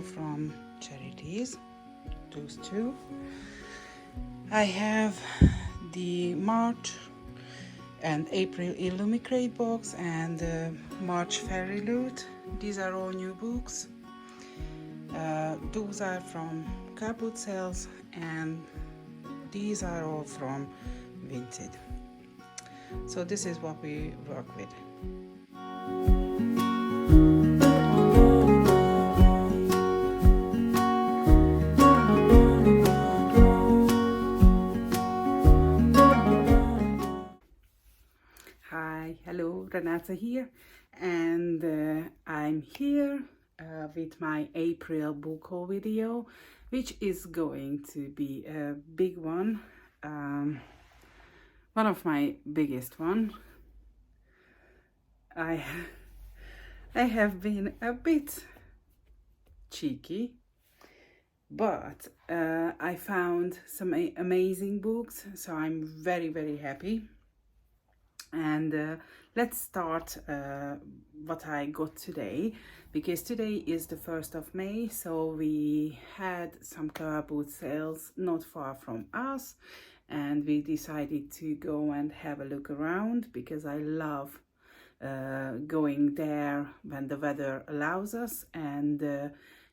from Charities, those two. I have the March and April Illumicrate box and the March Fairy Loot. These are all new books. Those are from car boot sales, and these are all from Vinted. So this is what we work with. Hi, hello, Renata here, and I'm here with my April book haul video, which is going to be a big one, one of my biggest one. I have been a bit cheeky, but I found some amazing books, so I'm very happy. And let's start what I got today, because today is the 1st of May, so we had some car boot sales not far from us, and we decided to go and have a look around, because I love going there when the weather allows us, and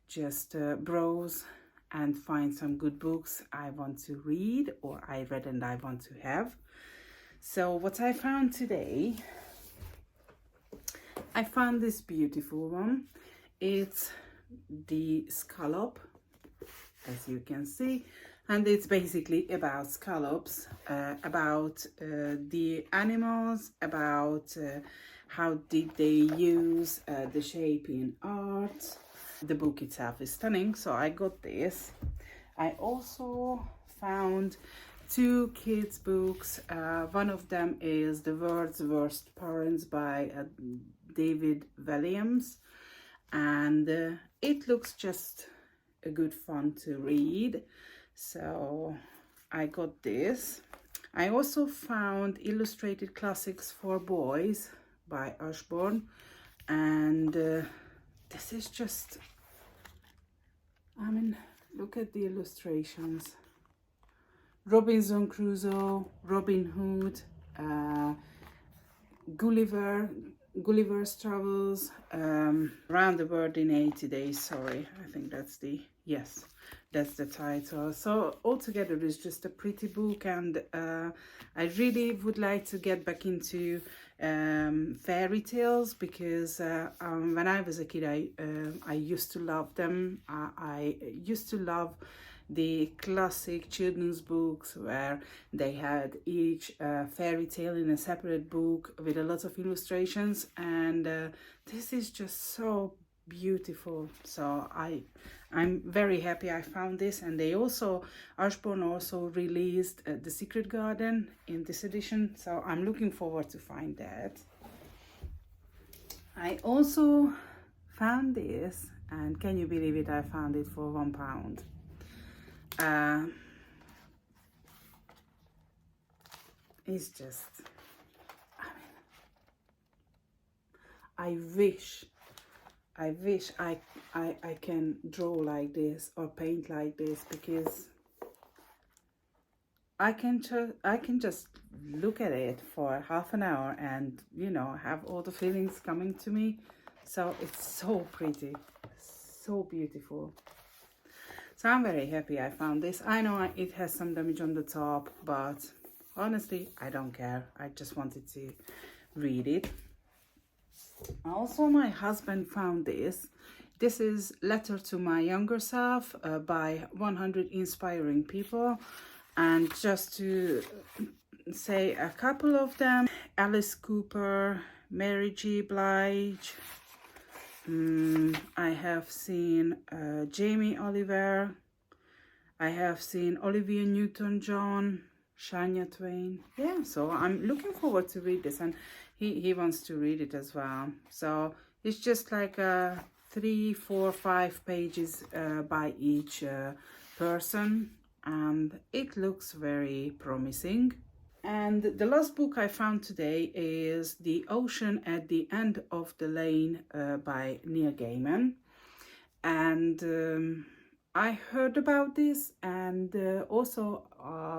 just browse and find some good books I want to read, or I read and I want to have. So what I found today, I found this beautiful one. It's the Scallop, as you can see, and it's basically about scallops, about the animals, about how did they use the shape in art. The book itself is stunning, so I got this. I also found 2 kids books. One of them is The World's Worst Parents by David Williams, and it looks just a good fun to read, so I got this. I also found Illustrated Classics for Boys by Ashbourne, and this is just, I mean, look at the illustrations. Robinson Crusoe, Robin Hood, Gulliver's Travels, Round the World in 80 Days, sorry, I think that's the, yes, that's the title. So altogether it's just a pretty book, and I really would like to get back into fairy tales, because when I was a kid I used to love them. I used to love the classic children's books where they had each fairy tale in a separate book with a lot of illustrations, and this is just so beautiful. So I'm very happy I found this. And they also, Ashbourne also released The Secret Garden in this edition, so I'm looking forward to find that. I also found this, and can you believe it, I found it for £1. It's just, I mean, I wish I can draw like this or paint like this, because I can just look at it for half an hour and, you know, have all the feelings coming to me. So it's so pretty, so beautiful. So I'm very happy I found this. I know it has some damage on the top, but honestly, I don't care. I just wanted to read it. Also, my husband found this. This is Letter to My Younger Self by 100 Inspiring People. And just to say a couple of them: Alice Cooper, Mary G. Blige, I have seen Jamie Oliver, I have seen Olivia Newton-John, Shania Twain. Yeah, so I'm looking forward to read this, and he wants to read it as well. So it's just like 3, 4, 5 pages by each person, and it looks very promising. And the last book I found today is The Ocean at the End of the Lane by Neil Gaiman. and I heard about this, and also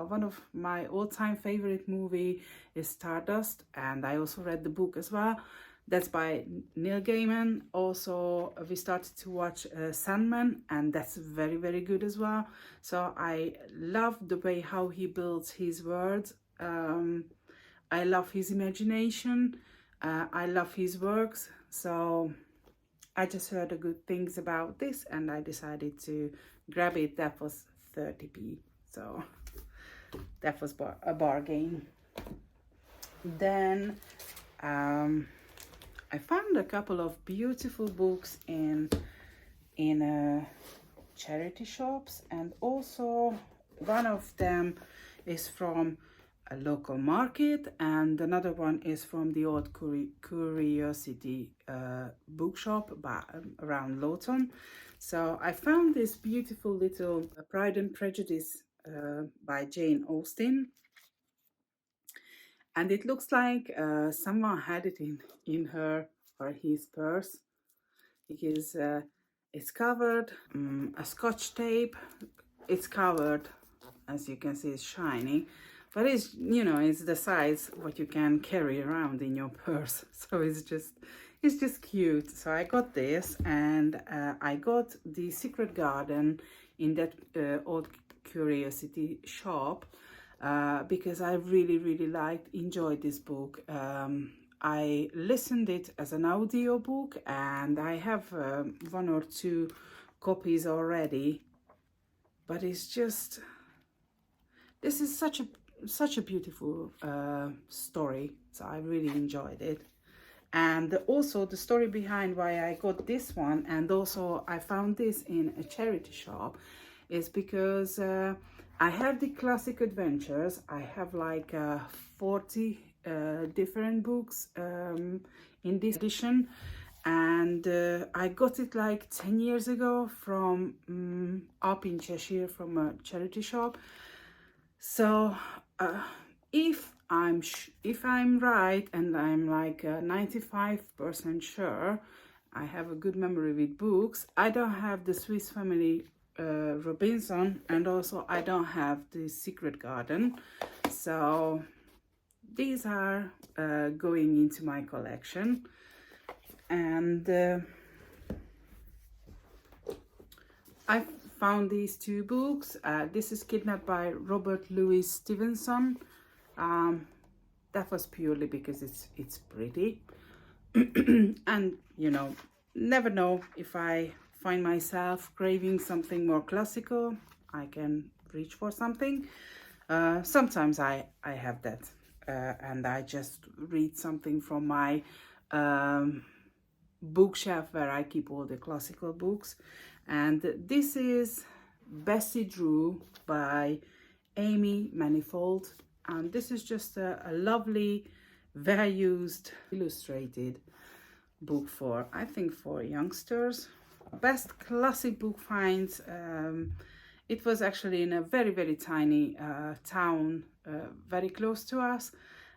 one of my all-time favorite movie is Stardust, and I also read the book as well. That's by Neil Gaiman. Also, we started to watch Sandman, and that's very, very good as well. So I love the way how he builds his words. I love his imagination. I love his works. So I just heard good things about this, and I decided to grab it. That was 30p. So that was a bargain. Then I found a couple of beautiful books in charity shops, and also one of them is from a local market, and another one is from the Old Curiosity bookshop around Lawton. So I found this beautiful little Pride and Prejudice by Jane Austen, and it looks like someone had it in her or his purse, because it's covered a scotch tape. It's covered, as you can see, it's shiny, but it's, you know, it's the size what you can carry around in your purse. So it's just cute. So I got this, and I got The Secret Garden in that Old Curiosity shop because I really enjoyed this book. I listened it as an audio book, and I have 1 or 2 copies already, but it's just, this is such a beautiful story. So I really enjoyed it. And also the story behind why I got this one, and also I found this in a charity shop, is because I have the classic adventures. I have like 40 different books in this edition, and I got it like 10 years ago from up in Cheshire, from a charity shop. So if I'm right, and I'm like 95% sure, I have a good memory with books, I don't have the Swiss Family Robinson, and also I don't have the Secret Garden. So these are going into my collection. And I found these 2 books. This is Kidnapped by Robert Louis Stevenson. That was purely because it's pretty. And you know, never know, if I find myself craving something more classical, I can reach for something. Sometimes I have that, and I just read something from my bookshelf where I keep all the classical books. And this is Bessie Drew by Amy Manifold, and this is just a lovely, very used, illustrated book for, I think, for youngsters. Best classic book finds. It was actually in a very tiny town very close to us,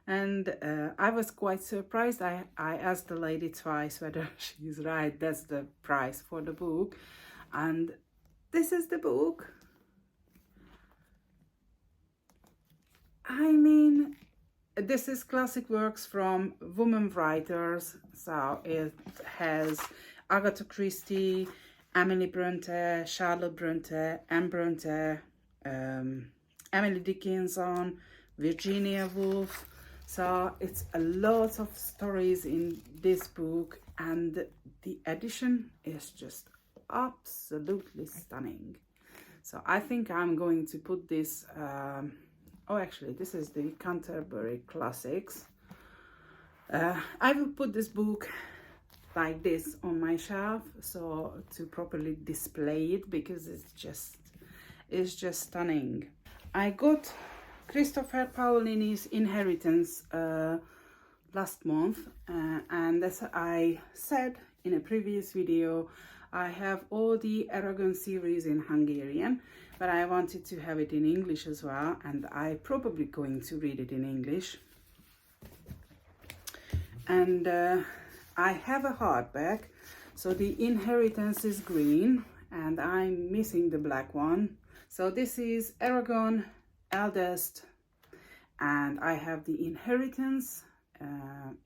and I was quite surprised. I asked the lady twice whether she's right, that's the price for the book, and this is the book. I mean, this is classic works from women writers. So it has Agatha Christie, Emily Bronte, Charlotte Bronte, Anne Bronte, Emily Dickinson, Virginia Woolf. So it's a lot of stories in this book, and the edition is just absolutely stunning. So I think I'm going to put this, oh, actually, this is the Canterbury Classics. I will put this book like this on my shelf, so to properly display it, because it's just stunning. I got Christopher Paolini's Inheritance last month, and as I said in a previous video, I have all the Aragon series in Hungarian, but I wanted to have it in English as well, and I'm probably going to read it in English. And I have a hardback, So the inheritance is green and I'm missing the black one. So this is Aragon Eldest, and I have the inheritance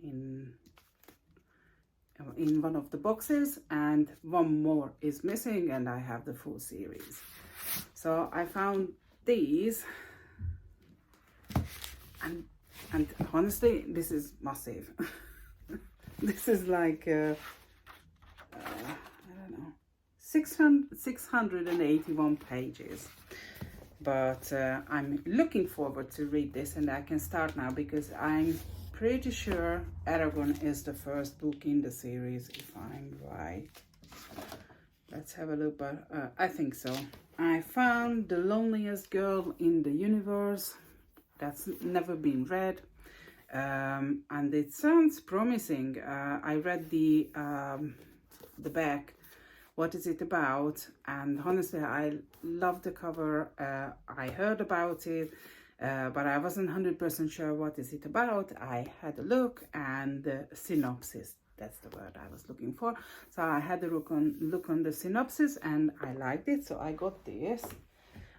in one of the boxes, and one more is missing, and I have the full series. So I found these, and honestly, this is massive. This is like I don't know, 681 pages. But I'm looking forward to read this, and I can start now because I'm pretty sure Aragon is the first book in the series, if I'm right. Let's have a look, but I think so. I found The Loneliest Girl in the Universe. That's never been read, and it sounds promising. I read the back. What is it about? And honestly, I love the cover. I heard about it, but I wasn't 100% sure what is it about. I had a look, and the synopsis, that's the word I was looking for. So I had a look on the synopsis, and I liked it, so I got this.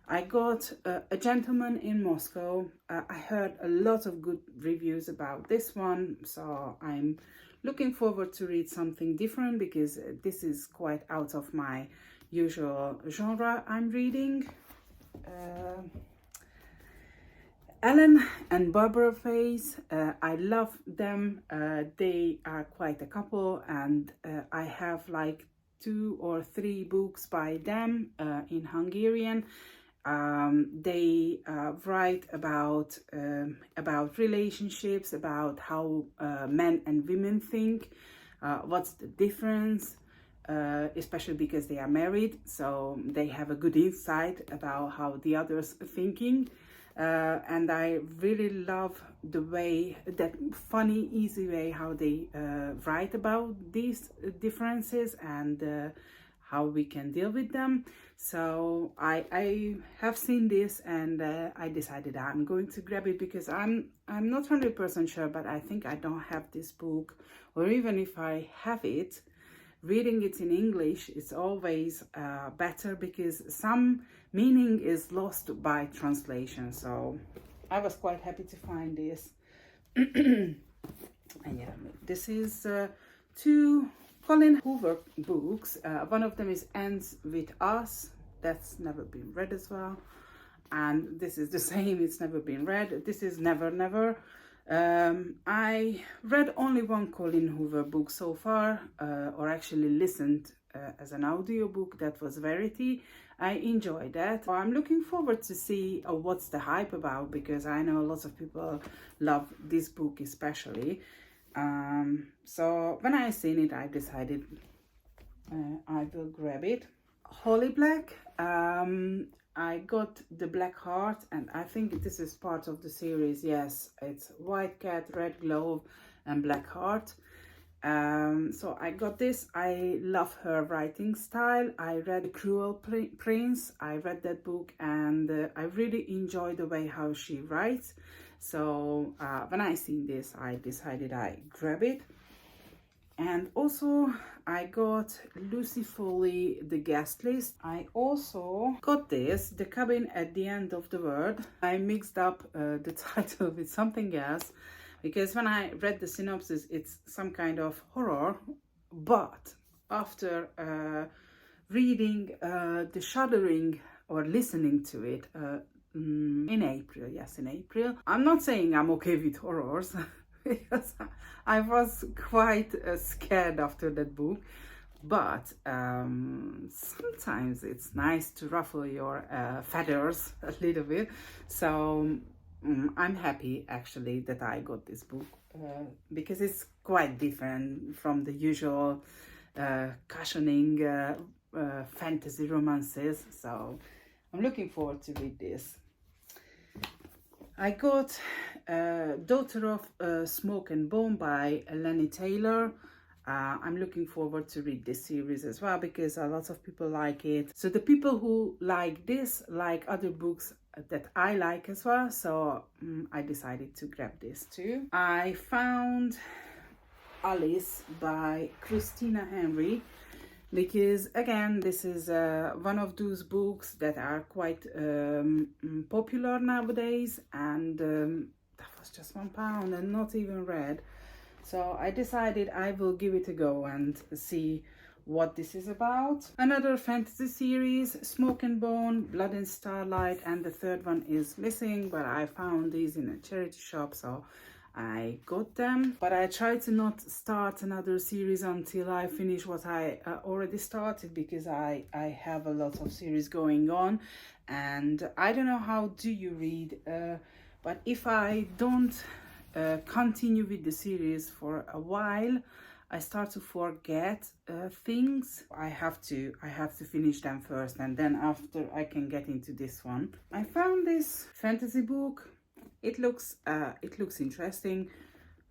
I got A Gentleman in Moscow. I heard a lot of good reviews about this one, so I'm looking forward to read something different because this is quite out of my usual genre I'm reading. Ellen and Barbara Face, I love them. They are quite a couple, and I have like 2 or 3 books by them in Hungarian. They write about relationships, about how men and women think, what's the difference, especially because they are married, so they have a good insight about how the other's thinking. And I really love the way, that funny, easy way how they write about these differences and how we can deal with them. So I have seen this, and I decided I'm going to grab it because I'm not 100% sure, but I think I don't have this book, or even if I have it, reading it in English is always better because some meaning is lost by translation. So I was quite happy to find this. And yeah, this is 2 Colin Hoover books. One of them is Ends With Us. That's never been read as well. And this is the same, it's never been read. This is Never Never. I read only one Colin Hoover book so far, or actually listened as an audiobook. That was Verity. I enjoyed that. So I'm looking forward to see what's the hype about, because I know lots of people love this book especially. So when I seen it, I decided I will grab it. Holly Black. I got the Black Heart, and I think this is part of the series. Yes, it's White Cat, Red Glove, and Black Heart. So I got this. I love her writing style. I read Cruel Prince. I read that book, and I really enjoy the way how she writes. So when I seen this, I decided I grab it. And also I got Lucy Foley, The Guest List. I also got this, The Cabin at the End of the World. I mixed up the title with something else, because when I read the synopsis, it's some kind of horror, but after reading The Shuddering, or listening to it in April, yes, in April. I'm not saying I'm okay with horrors, because I was quite scared after that book, but sometimes it's nice to ruffle your feathers a little bit. So I'm happy actually that I got this book, because it's quite different from the usual cushioning fantasy romances. So I'm looking forward to read this. I got Daughter of Smoke and Bone by Lenny Taylor. I'm looking forward to read this series as well, because a lot of people like it. So the people who like this like other books that I like as well. So I decided to grab this too. I found Alice by Christina Henry. because again, this is one of those books that are quite popular nowadays, and that was just £1 and not even read. So I decided I will give it a go and see what this is about. Another fantasy series, Smoke and Bone, Blood and Starlight, and the third one is missing, but I found these in a charity shop, so I got them. But I try to not start another series until I finish what I already started, because I have a lot of series going on, and I don't know how do you read, but if I don't continue with the series for a while, I start to forget things. I have to finish them first, and then after I can get into this one. I found this fantasy book. It looks interesting,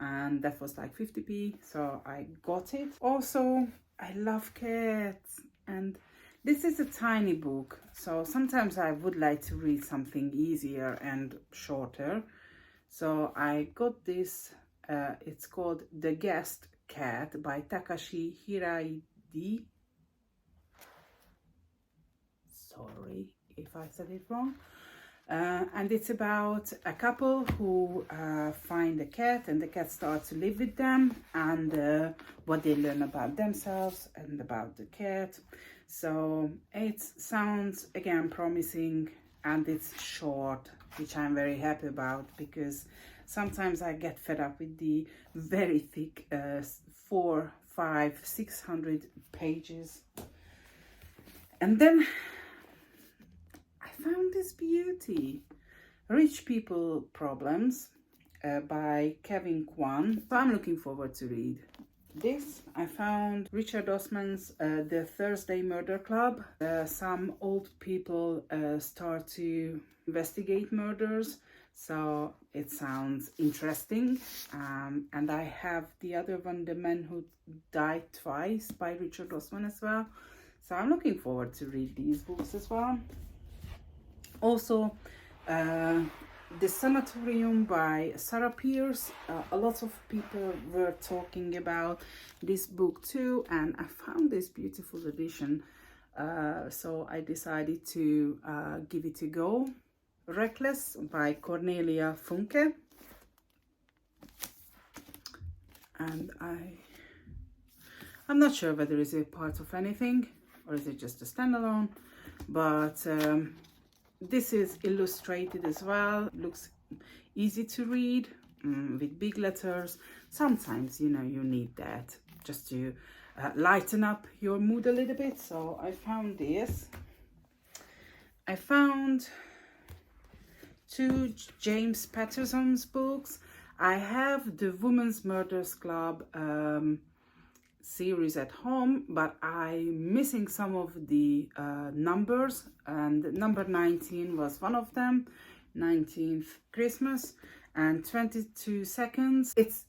and that was like 50p, so I got it. Also, I love cats, and this is a tiny book, so sometimes I would like to read something easier and shorter. So I got this, it's called The Guest Cat by Takashi Hiraidi. Sorry if I said it wrong. And it's about a couple who find a cat, and the cat starts to live with them, and what they learn about themselves and about the cat. So it sounds again promising, and it's short, which I'm very happy about, because sometimes I get fed up with the very thick 400, 500, 600 pages. And then I found this beauty, Rich People Problems by Kevin Kwan. So I'm looking forward to read this. I found Richard Osman's The Thursday Murder Club. Some old people start to investigate murders, so it sounds interesting. And I have the other one, The Man Who Died Twice by Richard Osman as well. So I'm looking forward to read these books as well. Also, The Sanatorium by Sarah Pierce. A lot of people were talking about this book too, and I found this beautiful edition, so I decided to give it a go. Reckless by Cornelia Funke. And I'm not sure whether it's a part of anything or is it just a standalone, but this is illustrated as well. It looks easy to read with big letters. Sometimes, you know, you need that just to lighten up your mood a little bit. So I found this. I found 2 James Patterson's books. I have the Women's Murders Club series at home, but I'm missing some of the numbers, and number 19 was one of them, 19th Christmas, and 22 Seconds. It's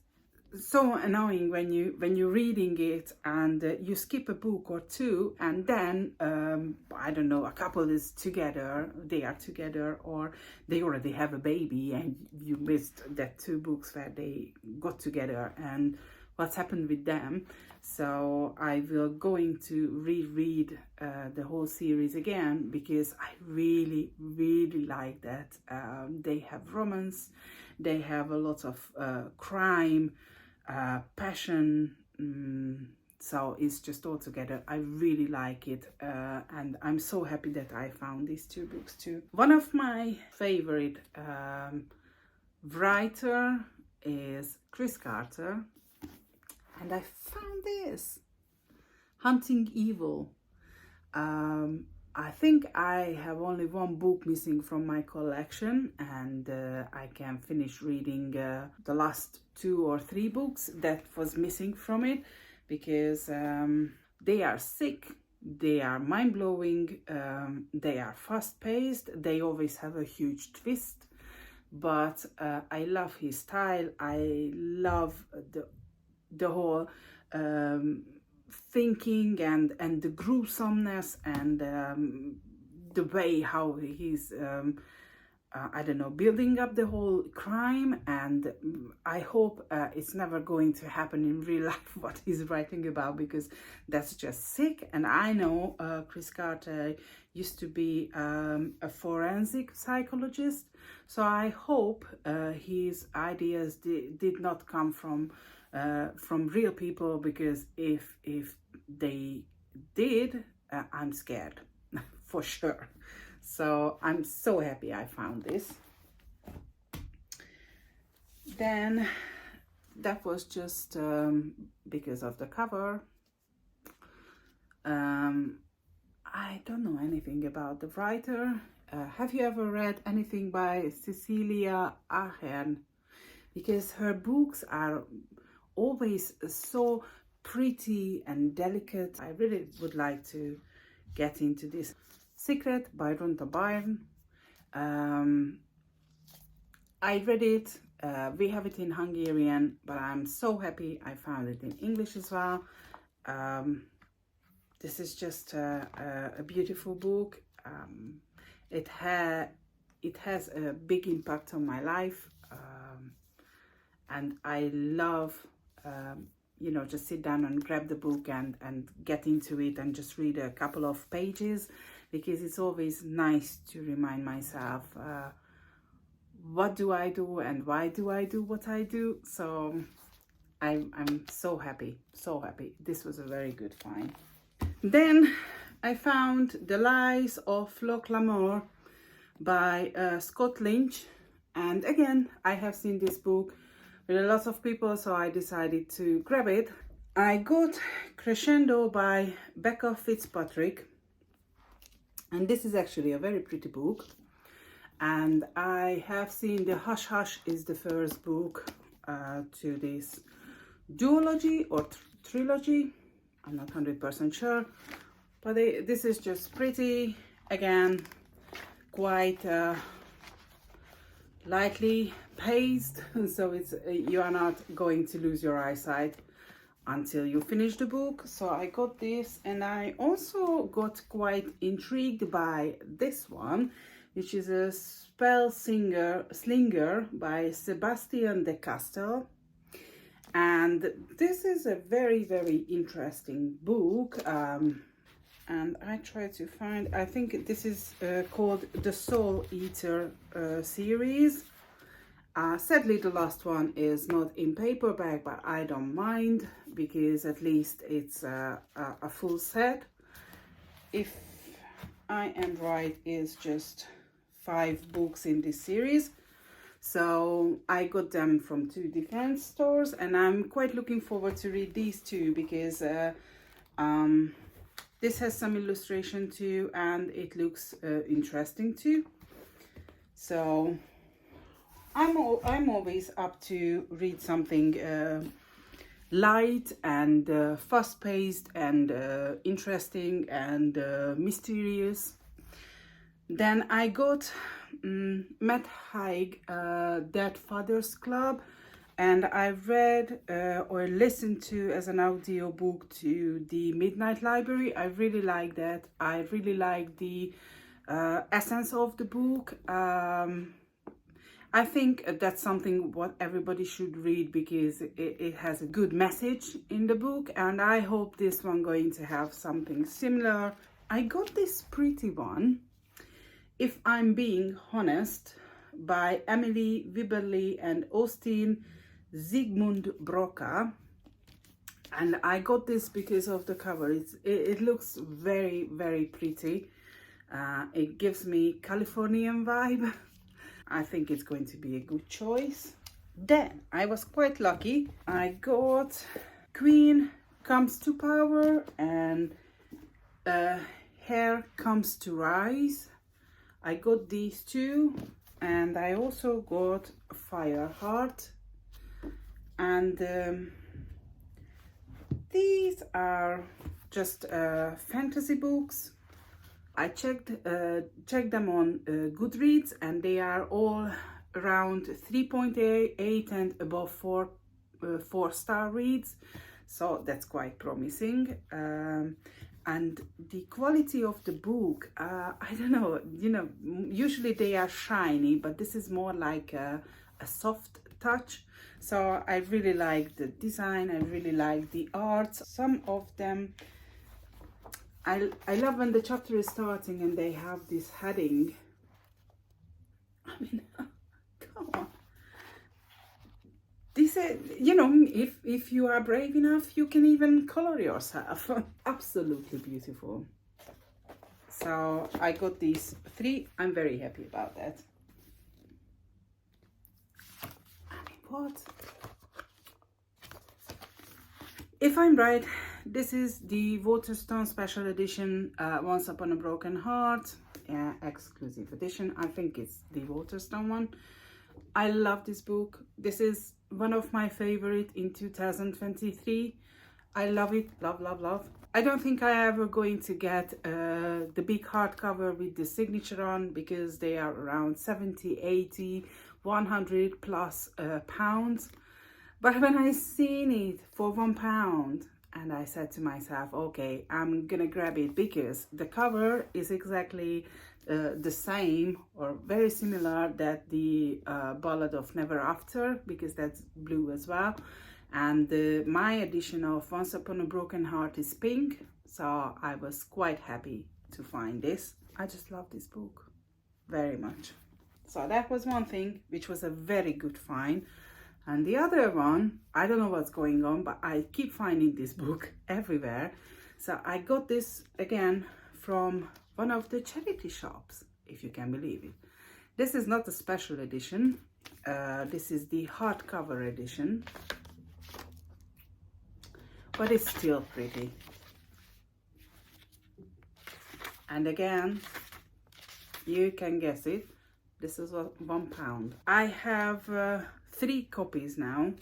so annoying when you're reading it and you skip a book or two, and then I don't know, a couple is together, they are together, or they already have a baby, and you missed that 2 books where they got together and what's happened with them. So I will going to reread the whole series again, because I really like that. They have romance, they have a lot of crime, passion, so it's just all together. I really like it, and I'm so happy that I found these 2 books too. One of my favorite writer is Chris Carter, and I found this, Hunting Evil. I think I have only 1 book missing from my collection, and I can finish reading the last 2 or 3 books that was missing from it, because they are sick, they are mind-blowing, they are fast-paced, they always have a huge twist, but I love his style. I love the whole thinking and the gruesomeness, and the way how he's I don't know, building up the whole crime, and I hope it's never going to happen in real life what he's writing about, because that's just sick. And I know Chris Carter used to be a forensic psychologist, so I hope his ideas did not come from real people, because if they did, I'm scared for sure. So I'm so happy I found this. Then that was just because of the cover. I don't know anything about the writer. Have you ever read anything by Cecilia Ahern? Because her books are always so pretty and delicate. I really would like to get into this. Secret by Runta Byrne. I read it. We have it in Hungarian, but I'm so happy I found it in English as well. This is just a beautiful book. It has a big impact on my life, and I love you know, just sit down and grab the book and get into it and just read a couple of pages, because it's always nice to remind myself what do I do and why do I do what I do. So I'm so happy, so happy. This was a very good find. Then I found The Lies of Loch Lamore by Scott Lynch, and again I have seen this book with a lot of people, so I decided to grab it. I got Crescendo by Becca Fitzpatrick, and this is actually a very pretty book. And I have seen The Hush Hush is the first book to this duology or trilogy. I'm not 100% sure, but this is just pretty. Again, quite lightly paced, so it's you are not going to lose your eyesight until you finish the book. So I got this, and I also got quite intrigued by this one, which is a spell slinger by Sebastian de Castel. And this is a very, very interesting book. And I try to find, I think this is called the Soul Eater series. Sadly, the last one is not in paperback, but I don't mind, because at least it's a full set. If I am right, it's just 5 books in this series. So I got them from 2 different stores, and I'm quite looking forward to read these 2, because this has some illustration too, and it looks interesting too. So I'm always up to read something light and fast-paced and interesting and mysterious. Then I got Matt Haig, Dead Fathers Club, and I read or listened to as an audio book to The Midnight Library. I really like that. I really like the essence of the book. I think that's something what everybody should read, because it has a good message in the book, and I hope this one going to have something similar. I got this pretty one, If I'm Being Honest, by Emily Wibberley and Austin Zygmunt Broca, and I got this because of the cover. It looks very, very pretty. It gives me Californian vibe. I think it's going to be a good choice. Then I was quite lucky. I got Queen Comes to Power and Hair Comes to Rise. I got these 2, and I also got Fireheart. And these are just fantasy books. I checked them on Goodreads, and they are all around 3.8 and above 4-star reads, so that's quite promising. And the quality of the book, I don't know, usually they are shiny, but this is more like a soft touch. So I really like the design, I really like the art. Some of them, I love when the chapter is starting and they have this heading. I mean, come on. This is, if you are brave enough, you can even color yourself. Absolutely beautiful. So I got these 3. I'm very happy about that. I mean, what? If I'm right, this is the Waterstone Special Edition, Once Upon a Broken Heart, exclusive edition. I think it's the Waterstone one. I love this book. This is one of my favorite in 2023. I love it, love, love, love. I don't think I ever going to get the big hardcover with the signature on, because they are around 70, 80, 100 plus pounds. But when I seen it for £1, and I said to myself, okay, I'm gonna grab it, because the cover is exactly the same or very similar that the Ballad of Never After, because that's blue as well. And my edition of Once Upon a Broken Heart is pink, so I was quite happy to find this. I just love this book very much. So that was one thing, which was a very good find. And the other one, I don't know what's going on, but I keep finding this book everywhere. So I got this again from one of the charity shops, if you can believe it. This is not a special edition. This is the hardcover edition, but it's still pretty. And again, you can guess it. This is £1. I have 3 copies now.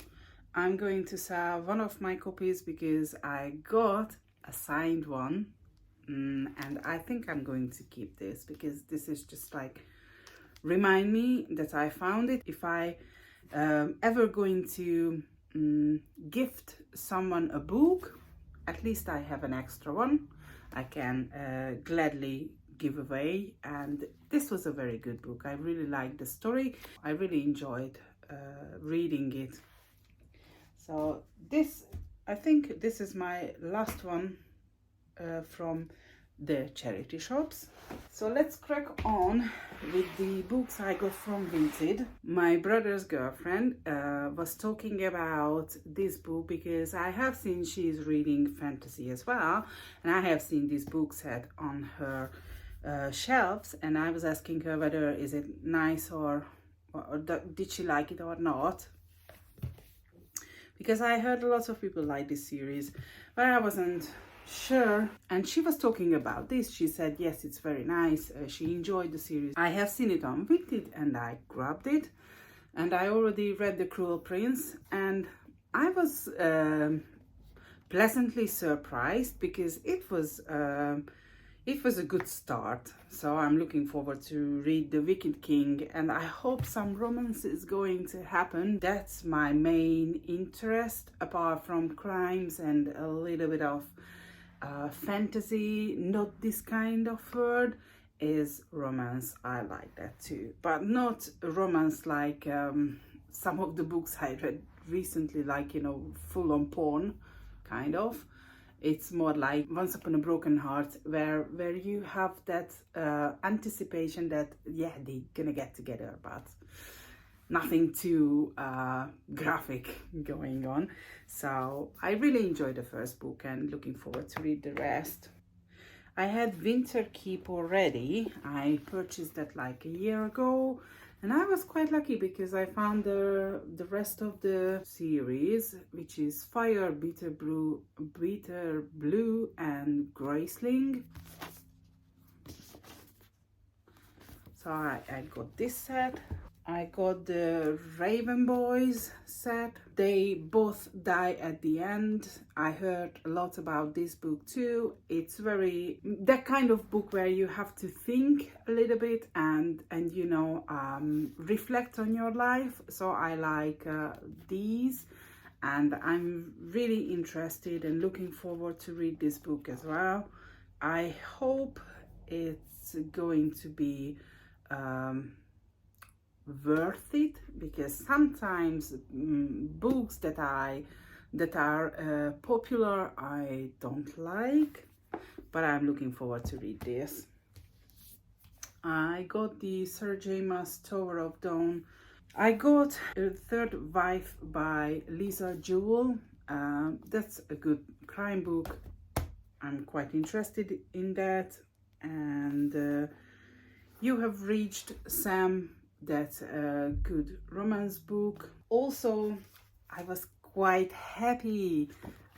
I'm going to sell one of my copies because I got a signed one, and I think I'm going to keep this, because this is just like remind me that I found it. If I ever going to gift someone a book, at least I have an extra one I can gladly give away. And this was a very good book. I really liked the story. I really enjoyed reading it. So this, I think this is my last one from the charity shops. So let's crack on with the books I got from Vinted. My brother's girlfriend was talking about this book, because I have seen she's reading fantasy as well, and I have seen this book set on her shelves, and I was asking her whether is it nice or did she like it or not, because I heard a lot of people like this series, but I wasn't sure. And she was talking about this. She said yes, it's very nice. She enjoyed the series. I have seen it on Vinted and I grabbed it, and I already read The Cruel Prince, and I was pleasantly surprised, because it was a good start. So I'm looking forward to read The Wicked King, and I hope some romance is going to happen. That's my main interest, apart from crimes and a little bit of fantasy, not this kind of word, is romance. I like that too, but not romance like some of the books I read recently, like, full on porn kind of. It's more like Once Upon a Broken Heart, where you have that anticipation that, yeah, they're gonna get together, but nothing too graphic going on. So I really enjoyed the first book and looking forward to read the rest. I had Winter Keep already. I purchased that like a year ago, and I was quite lucky because I found the rest of the series, which is Fire, Bitter Blue, and Graceling. So I got this set. I got the Raven Boys set. They both die at the end. I heard a lot about this book too. It's very that kind of book where you have to think a little bit and reflect on your life. So I like these, and I'm really interested and looking forward to read this book as well. I hope it's going to be worth it, because sometimes books that are popular I don't like, but I'm looking forward to read this. I got the Sir James Tower of Dawn. I got A Third Wife by Lisa Jewell. That's a good crime book. I'm quite interested in that. And You Have Reached Sam, that's a good romance book. Also, I was quite happy.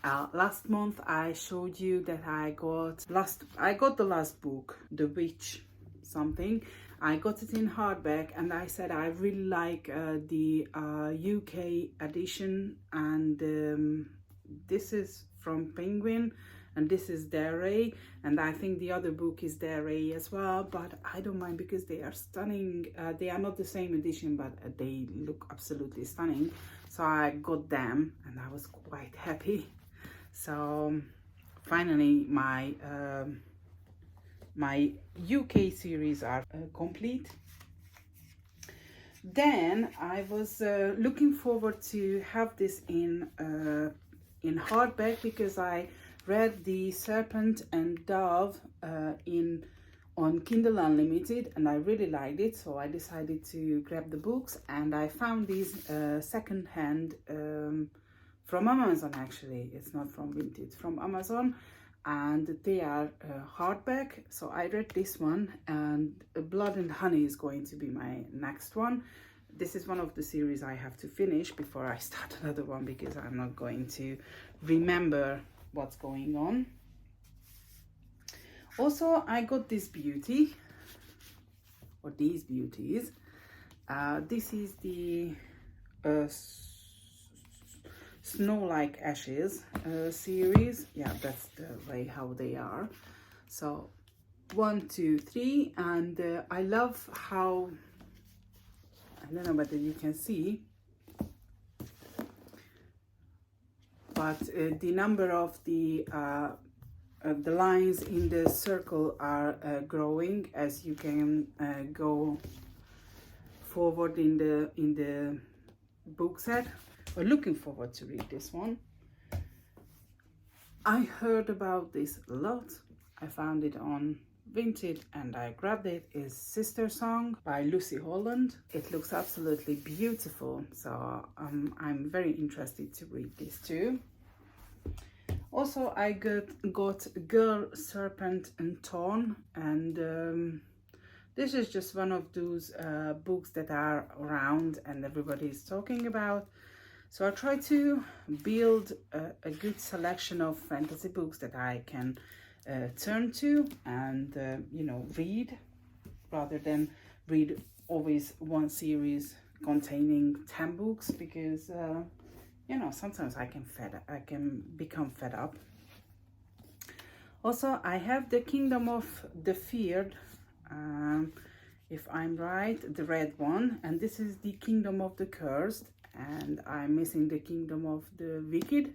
Last month I showed you that I got the last book, The Witch something. I got it in hardback, and I said I really like the UK edition, and this is from Penguin, and this is Dare, and I think the other book is Dare as well, but I don't mind because they are stunning. They are not the same edition, but they look absolutely stunning. So I got them, and I was quite happy. So finally my my UK series are complete. Then I was looking forward to have this in hardback, because I read The Serpent and Dove on Kindle Unlimited, and I really liked it, so I decided to grab the books, and I found these second-hand from Amazon. Actually, it's not from Vinted, from Amazon, and they are hardback. So I read this one, and Blood and Honey is going to be my next one. This is one of the series I have to finish before I start another one, because I'm not going to remember what's going on. Also, I got this beauty, or these beauties. This is the Snow Like Ashes series. Yeah, that's the way how they are. So 1, 2, 3, and I love how, I don't know whether you can see, but the number of the lines in the circle are growing as you can go forward in the book set. We're looking forward to read this one. I heard about this a lot. I found it on Vinted and I grabbed it. It's Sister Song by Lucy Holland. It looks absolutely beautiful, so I'm very interested to read this too. Also, I got Girl, Serpent and Thorn, and this is just one of those books that are around and everybody is talking about. So I try to build a good selection of fantasy books that I can turn to and you know, read, rather than read always one series containing 10 books, because you know, sometimes I can become fed up. Also, I have the Kingdom of the Feared, if I'm right, the red one, and this is the Kingdom of the Cursed, and I'm missing the Kingdom of the Wicked,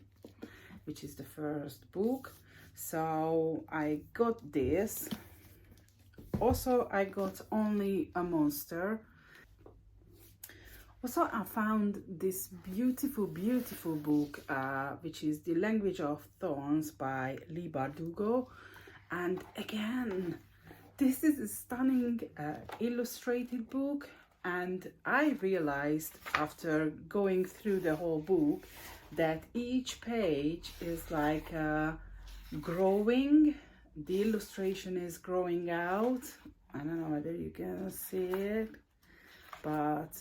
which is the first book. So I got this. Also, I got Only a Monster. Also, I found this beautiful book, which is The Language of Thorns by Leigh Bardugo. And again, this is a stunning illustrated book. And I realized after going through the whole book that each page is like growing. The illustration is growing out. I don't know whether you can see it, but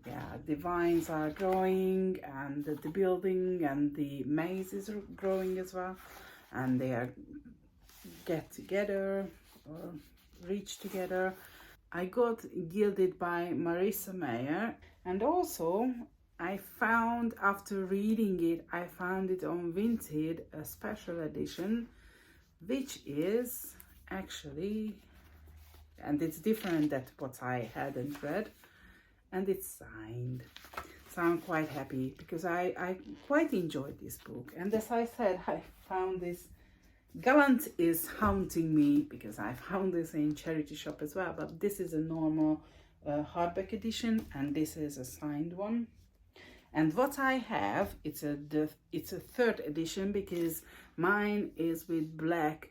yeah, the vines are growing, and the building and the maze is growing as well, and they are get together or reach together. I got Gilded by Marissa Meyer, and also I found, after reading it, I found it on Vinted, a special edition, which is actually, and it's different than what I hadn't read, and it's signed. So I'm quite happy, because I quite enjoyed this book. And as I said, I found this Gallant is haunting me because I found this in charity shop as well, but this is a normal hardback edition, and this is a signed one. And what I have, it's a third edition, because mine is with black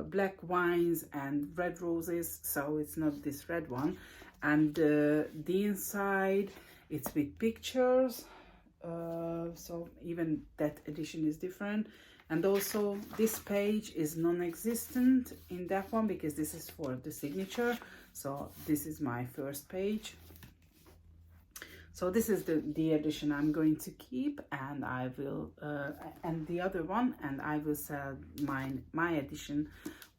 black wines and red roses, so it's not this red one. And the inside, it's with pictures, so even that edition is different. And also this page is non-existent in that one, because this is for the signature. So this is my first page. So this is the edition I'm going to keep, and I will and the other one, and I will sell my edition,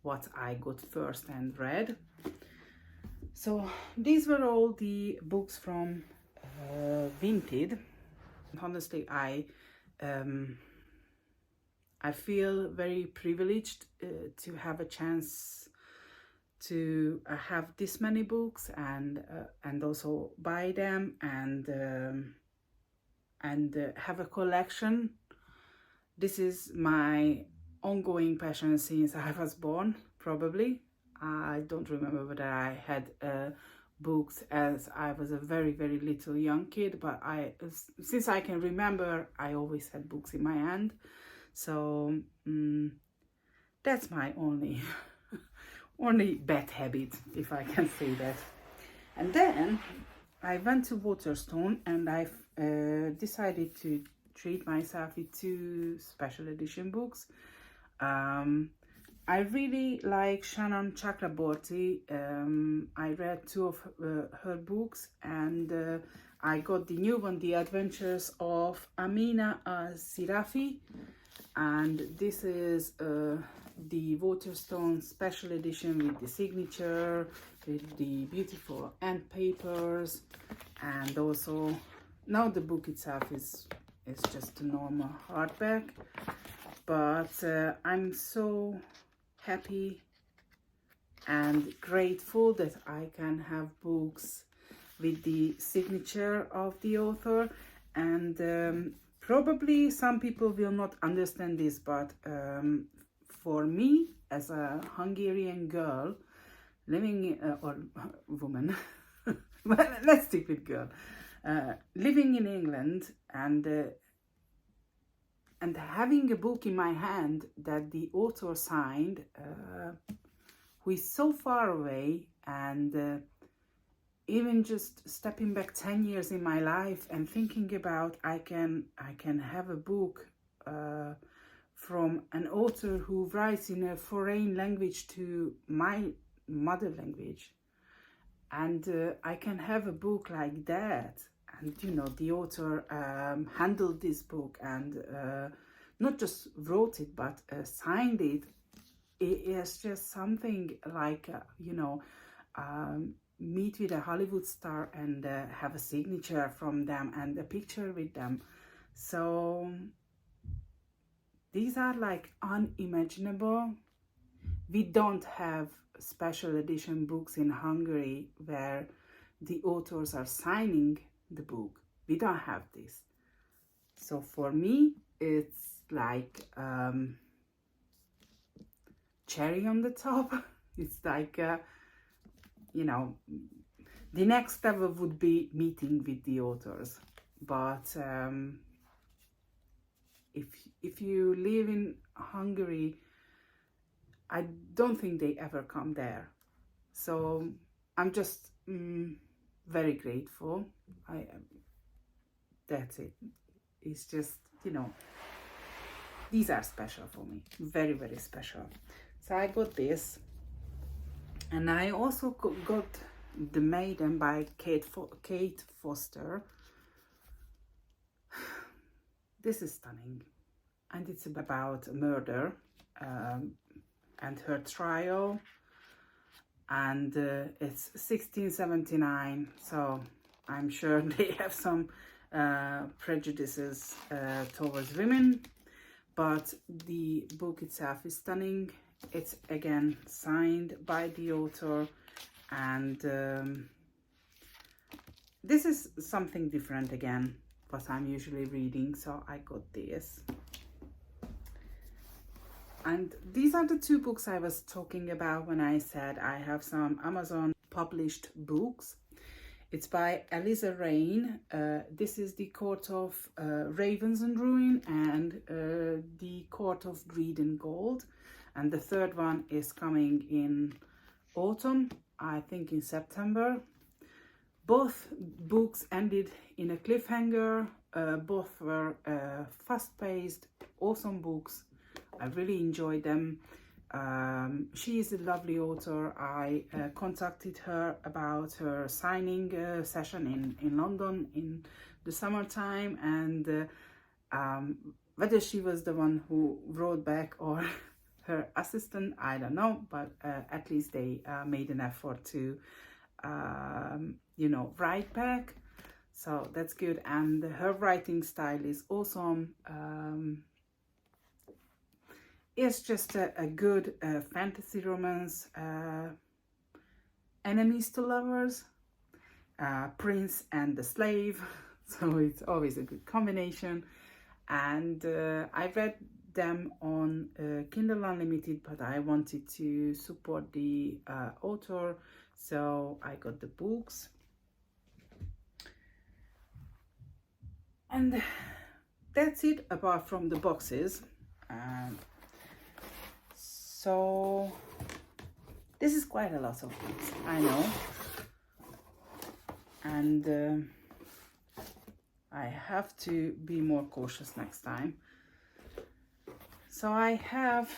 what I got first and read. So these were all the books from Vinted. Honestly, I feel very privileged to have a chance to have this many books, and also buy them, and have a collection. This is my ongoing passion since I was born, probably. I don't remember whether I had books as I was a very, very little young kid, but since I can remember, I always had books in my hand. So that's my only bad habit, if I can say that. And then I went to Waterstone, and I decided to treat myself with 2 special edition books. I really like Shannon Chakraborty. I read 2 of her books, and I got the new one, The Adventures of Amina Sirafi, and this is the Waterstone special edition with the signature, with the beautiful end papers, and also now the book itself is just a normal hardback, but I'm so happy and grateful that I can have books with the signature of the author. And probably some people will not understand this, but for me, as a Hungarian girl living or woman, well, let's stick with girl, living in England, and having a book in my hand that the author signed, who is so far away, and even just stepping back 10 years in my life and thinking about I can have a book from an author who writes in a foreign language to my mother language, and I can have a book like that, and you know, the author handled this book, and not just wrote it, but signed it. It is just something like you know, meet with a Hollywood star and have a signature from them and a picture with them. So these are like unimaginable. We don't have special edition books in Hungary where the authors are signing the book. We don't have this. So for me, it's like cherry on the top. It's like you know, the next level would be meeting with the authors. But if you live in Hungary, I don't think they ever come there. So I'm just very grateful. That's it. It's just, you know, these are special for me, very, very special. So I got this, and I also got The Maiden by Kate Foster. This is stunning, and it's about murder and her trial, and it's 1679, so I'm sure they have some prejudices towards women, but the book itself is stunning. It's again signed by the author, and this is something different again what I'm usually reading, so I got this. And these are the two books I was talking about when I said I have some Amazon published books. It's by Eliza Rain. This is The Court of Ravens and Ruin and The Court of Greed and Gold. And the third one is coming in autumn, I think in September. Both books ended in a cliffhanger. Both were fast-paced, awesome books. I really enjoyed them. She is a lovely author. I contacted her about her signing session in London in the summertime, and whether she was the one who wrote back or her assistant, I don't know, but at least they made an effort to you know, write back, so that's good. And her writing style is awesome. It's just a good fantasy romance, enemies to lovers, prince and the slave, so it's always a good combination. And I read them on Kindle Unlimited, but I wanted to support the author, so I got the books. And that's it apart from the boxes. So this is quite a lot of books, I know, and I have to be more cautious next time. So I have,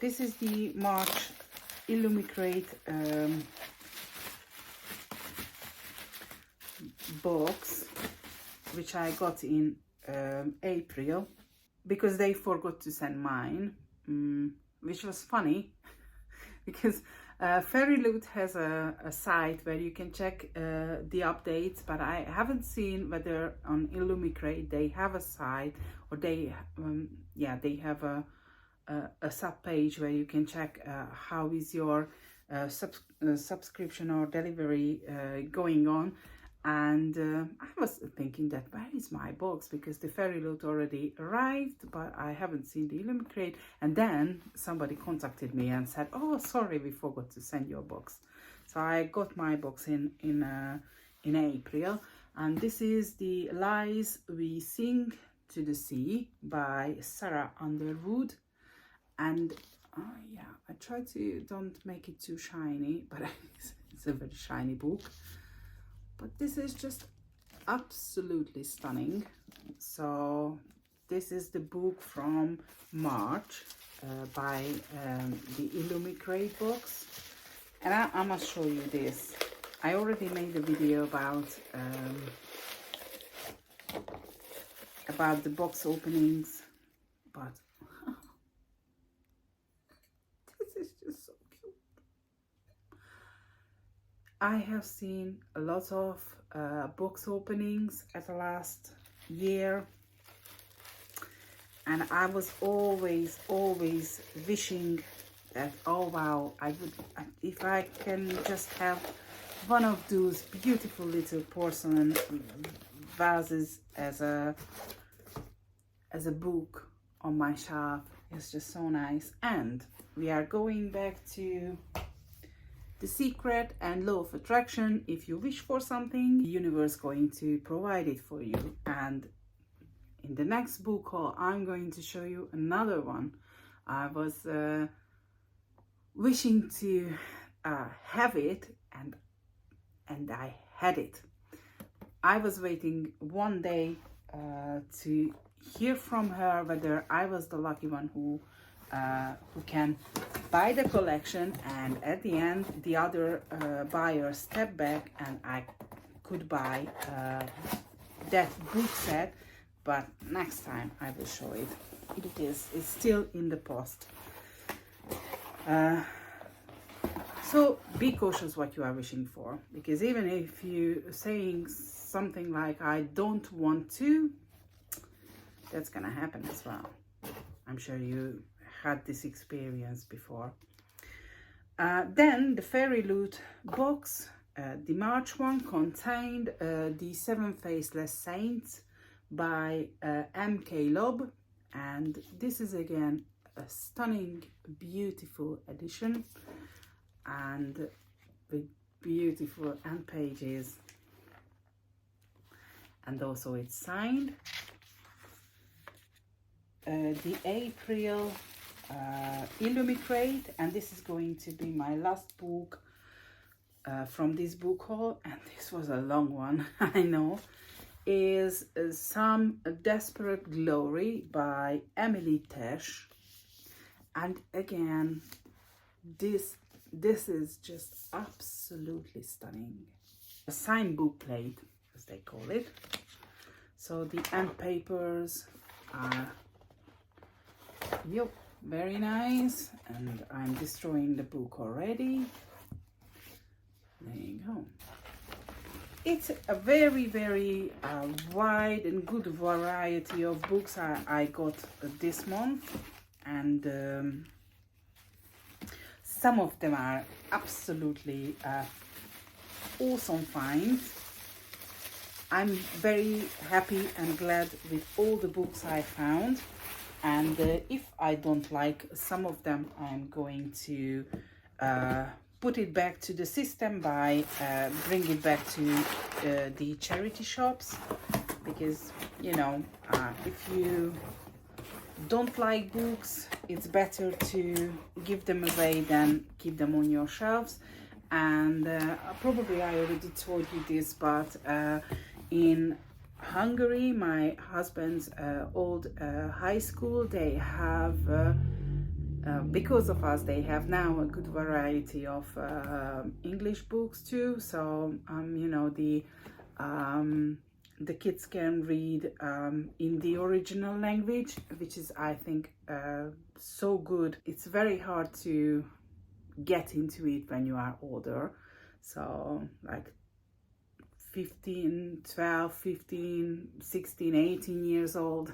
this is the March Illumicrate box, which I got in April, because they forgot to send mine, which was funny because Fairy Loot has a site where you can check the updates, but I haven't seen whether on Illumicrate they have a site, or they they have a sub page where you can check how is your subscription or delivery going on. And I was thinking that where is my box, because the Fairy Loot already arrived, but I haven't seen the Illumicrate. And then somebody contacted me and said, oh, sorry, we forgot to send your box. So I got my box in April, and this is the Lies We Sing to the Sea by Sarah Underwood. And yeah, I try to don't make it too shiny, but it's a very shiny book. But this is just absolutely stunning. So this is the book from March by the Illumicrate box. And I must show you this. I already made a video about the box openings, but this is just so cute. I have seen a lot of box openings at the last year, and I was always wishing that, oh wow, I would, if I can just have one of those beautiful little porcelain vases as a book on my shelf. It's just so nice. And we are going back to The Secret and Law of Attraction. If you wish for something, the universe is going to provide it for you. And in the next book haul, I'm going to show you another one. I was wishing to have it, and I had it. I was waiting one day to hear from her whether I was the lucky one who can buy the collection, and at the end the other buyer stepped back and I could buy that book set. But next time I will show it. It's still in the post. So be cautious what you are wishing for, because even if you saying something like I don't want to, that's gonna happen as well. I'm sure you had this experience before. Then the Fairy Loot box, the March one, contained the Seven Faceless Saints by M.K. Lobb. and this is again a stunning, beautiful edition, and with beautiful end pages, and also it's signed. The April Illumitrate, and this is going to be my last book from this book haul, and this was a long one, I know, is Some Desperate Glory by Emily Tesh. And again, this is just absolutely stunning. A signed book plate, as they call it. So the end papers are, yep, very nice, and I'm destroying the book already. There you go. It's a very, very wide and good variety of books I got this month, and some of them are absolutely awesome finds. I'm very happy and glad with all the books I found, and if I don't like some of them, I'm going to put it back to the system by bring it back to the charity shops, because you know, if you don't like books, it's better to give them away than keep them on your shelves. And probably I already told you this, but in Hungary, my husband's old high school, they have because of us, they have now a good variety of English books too. So you know, the kids can read in the original language, which is, I think, so good. It's very hard to get into it when you are older, so like 12, 15, 16, 18 years old,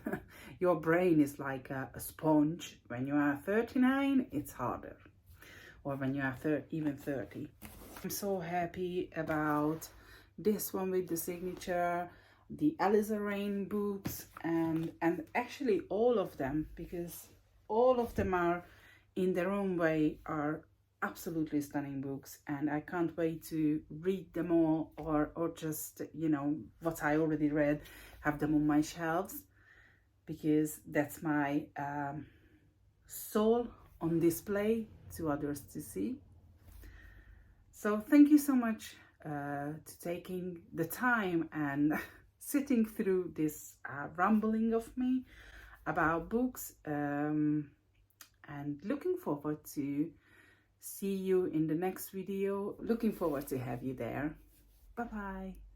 your brain is like a sponge. When you are 39, it's harder, or when you are even 30. I'm so happy about this one with the signature, the Aliza Rain books, and actually all of them, because all of them are in their own way are absolutely stunning books, and I can't wait to read them all, or just, you know, what I already read, have them on my shelves, because that's my soul on display to others to see. So thank you so much to taking the time and sitting through this rambling of me about books, and looking forward to see you in the next video. Looking forward to have you there. Bye bye.